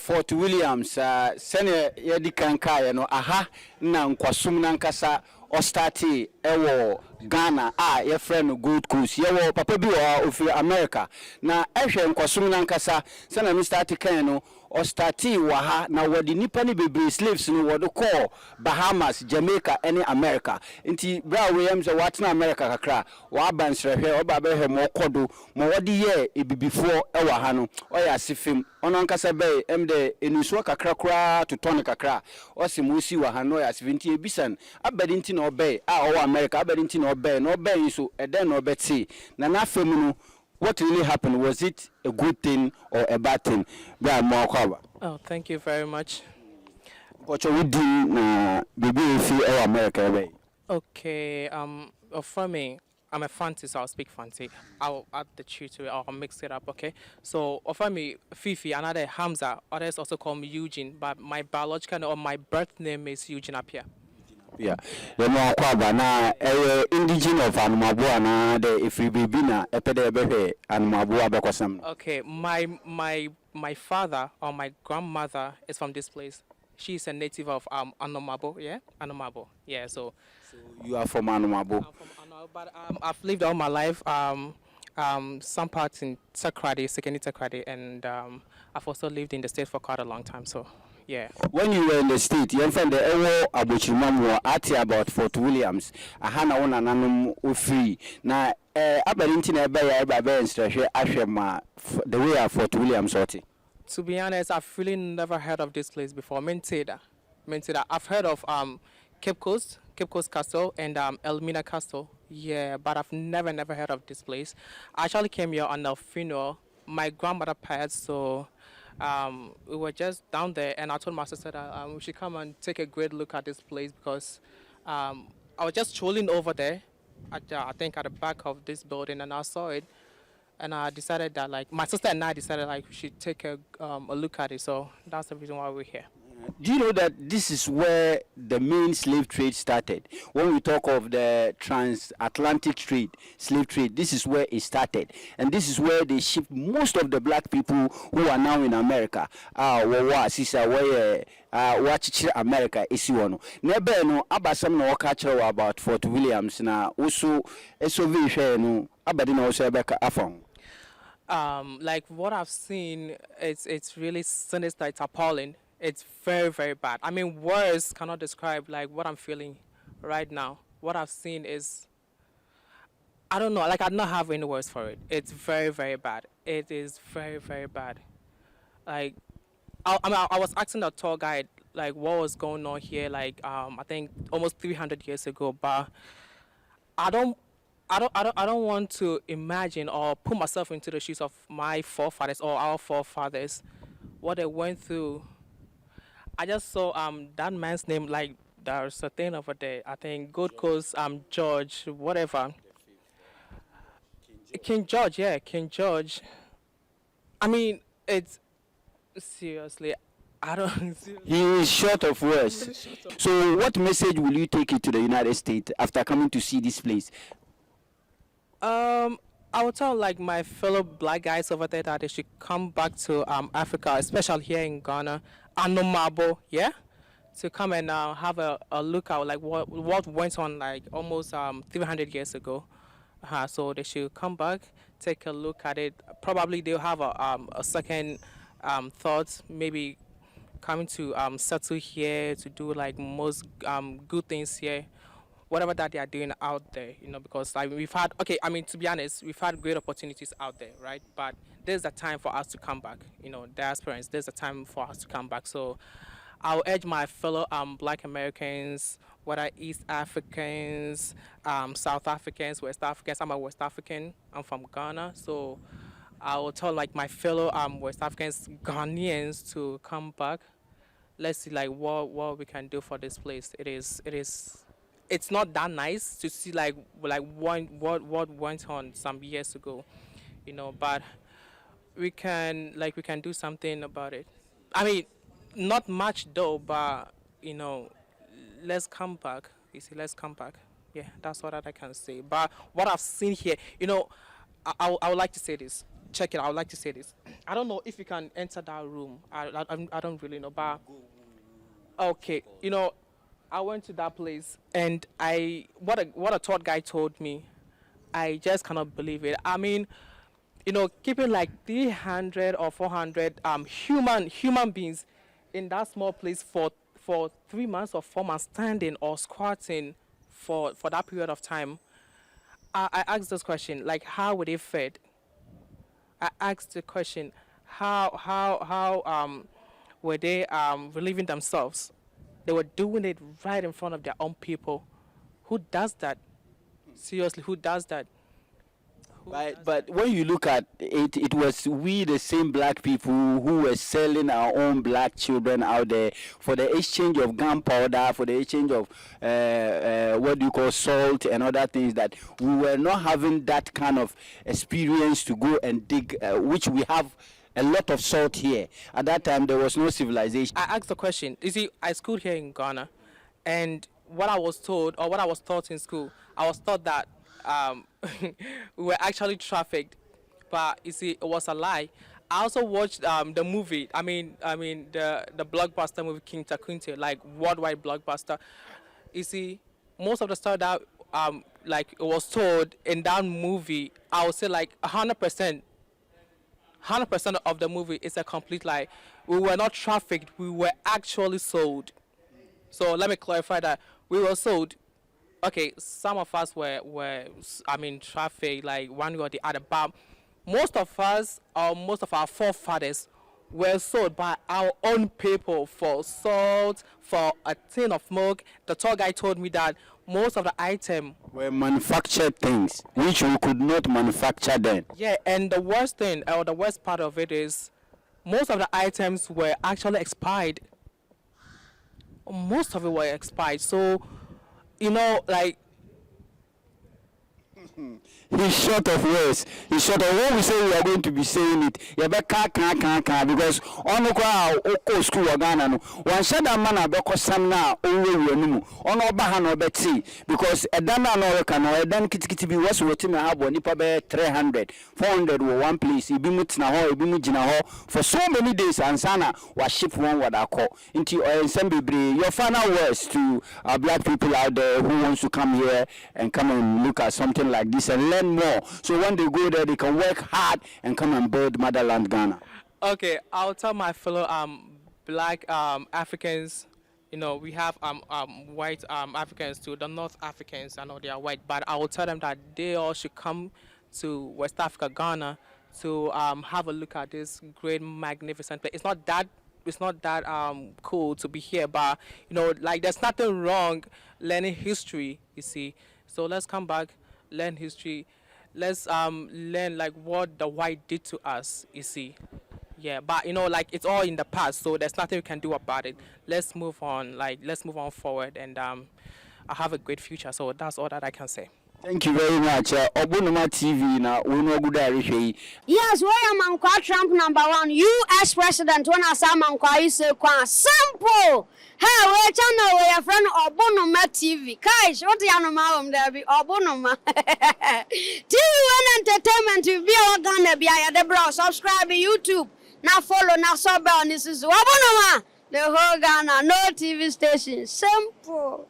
Fort Williams, Senior Yedi Kankai, no, aha, na nkwasum na nkasa o starti ewo Ghana your friend Gold Coast yewo papa bi o ofi America na ehwe nkwasum na nkasa se na mi start kan no o starti wa ha na wodi nipa ni bebre slaves no wodi call Bahamas, Jamaica any America nti bra we say what na America kakra wa ban srehwe o ba be he mo kodo mo wodi ye ebibifo ewa ha no o ya sifim ono nkasa be emde enuso kakra kra to ton kakra o se mo si wa ha no ya 70 ebisan abadi nti na obey o America abadi nti na obey so eden no obeti na na femu no what really happened? Was it a good thing or a bad thing? Oh, thank you very much. What you do baby if America? Okay, for me, I'm a Fanti, so I'll speak Fanti. I'll add the truth to it, I'll mix it up, okay? So, for me, Fifi, another Hamza, others also call me Eugene, but my biological or my birth name is Eugene up here. Yeah, the more kwaba na indigenous of Anomabo na the if we be na epede bebe Anomabo abekosam. Okay, my father or my grandmother is from this place. She's a native of Anomabo, yeah, Anomabo, yeah. So you are from Anomabo. I'm from Anomabo, but I've lived all my life. Some parts in Takrady, Sekeni Takrady, and I've also lived in the state for quite a long time. So. Yeah. When you were in the state, you find the Ewo Abuchimam at about Fort Williams. A Hana one and free. Now, Aberdeen, Ashema, the way of Fort Williams. To be honest, I've really never heard of this place before. Mentida. I've heard of Cape Coast Castle, and Elmina Castle. Yeah, but I've never heard of this place. I actually came here on a funeral. My grandmother passed, so. We were just down there, and I told my sister that we should come and take a great look at this place because I was just strolling over there, I think at the back of this building, and I saw it, and I decided that like my sister and I decided like we should take a look at it. So that's the reason why we're here. Do you know that this is where the main slave trade started? When we talk of the transatlantic trade, slave trade, this is where it started. And this is where they shipped most of the black people who are now in America. Watch America is one. Nebe no abasam no wakacho about Fort Williams na also SOV no abadina also beka afon. Like what I've seen, it's really sinister, it's appalling. It's very, very bad. I mean, words cannot describe like what I'm feeling right now. What I've seen is, I don't know, like I don't have any words for it. It's very, very bad. It is very, very bad. Like, I was asking the tour guide like what was going on here. Like, I think almost 300 years ago. But I don't want to imagine or put myself into the shoes of my forefathers or our forefathers, what they went through. I just saw that man's name, like there's a thing over there. I think Gold Coast, George, whatever. King George, yeah, King George. I mean, it's seriously, I don't. He is short of words. So, what message will you take it to the United States after coming to see this place? I would tell like my fellow black guys over there that they should come back to Africa, especially here in Ghana, Anomabo, yeah, to come and have a look at like what went on like almost 300 years ago. So they should come back, take a look at it. Probably they'll have a second thought, maybe coming to settle here to do like most good things here. Whatever that they are doing out there, you know, because like we've had, okay, I mean, to be honest, we've had great opportunities out there, right? But there's a time for us to come back, you know, diasporans, there's a time for us to come back. So I'll urge my fellow black Americans, whether East Africans, South Africans, West Africans, I'm a West African, I'm from Ghana. So I will tell like my fellow West Africans, Ghanaians to come back. Let's see like what we can do for this place. It's not that nice to see like what went on some years ago, you know, but we can do something about it. I mean, not much though, but you know, let's come back. You see, let's come back. Yeah, that's what I can say. But what I've seen here, you know, I would like to say this. check it. I would like to say this. I don't know if you can enter that room. I don't really know, but okay, I went to that place and what a third guy told me, I just cannot believe it. I mean, keeping like 300 or 400 human beings in that small place for 3 months or 4 months, standing or squatting for that period of time. I asked this question, like, how were they fed? I asked the question, how were they relieving themselves? They were doing it right in front of their own people. Who does that? Seriously, who does that? Right, but when you look at it, it was we, the same black people, who were selling our own black children out there for the exchange of gunpowder, for the exchange of what do you call salt and other things, that we were not having that kind of experience to go and dig, which we have a lot of salt here. At that time, there was no civilization. I asked the question. You see, I schooled here in Ghana, and what I was told, or what I was taught in school, I was taught that we were actually trafficked, but you see, it was a lie. I also watched the movie. I mean the blockbuster movie King Takunte, like worldwide blockbuster. You see, most of the stuff that like it was told in that movie, I would say like 100% of the movie is a complete lie. We were not trafficked. We were actually sold. So let me clarify that we were sold. Okay, some of us were trafficked, like one way or the other, but most of us, or most of our forefathers, were sold by our own people for salt, for a tin of milk. The tour guy told me that most of the items were manufactured things, which we could not manufacture then. Yeah, and the worst thing, or the worst part of it is, most of the items were actually expired. Most of it were expired, so like, he's short of words. He's short of when we say we are going to be saying it. Because on the school Ghana no one said that man abeko sam na owe no on oba no beti because edana no can no edan kitikiti bi was wetin na habo nipa be 300 400 wo one place ibi mutina ho ibi mu gina ho for so many days and sana wa ship one word akọ into ensem your final words to our black people out there who wants to come here and come and look at something like this and learn more, so when they go there they can work hard and come and build motherland Ghana. Okay, I'll tell my fellow black Africans, we have white Africans too, the North Africans. I know they are white, but I will tell them that they all should come to West Africa, Ghana, to have a look at this great, magnificent place. It's not that cool to be here, but like, there's nothing wrong learning history, you see. So let's come back, learn history. Let's learn like what the white did to us, you see. Yeah, but like, it's all in the past, so there's nothing we can do about it. Let's move on, let's move on forward, and I have a great future. So that's all that I can say. Thank you very much. Obunoma TV na uno gudari hei. Yes, we are Mankwa Trump #1 US president when I say Mankwa is simple. Hey, we channel we are friend Obunoma TV. Kaish, what you know there be Obunoma. TV and entertainment to be our Ghana be the bro. Subscribe to YouTube. Now follow, now sub on this is Obunoma. The whole Ghana, no TV station. Simple.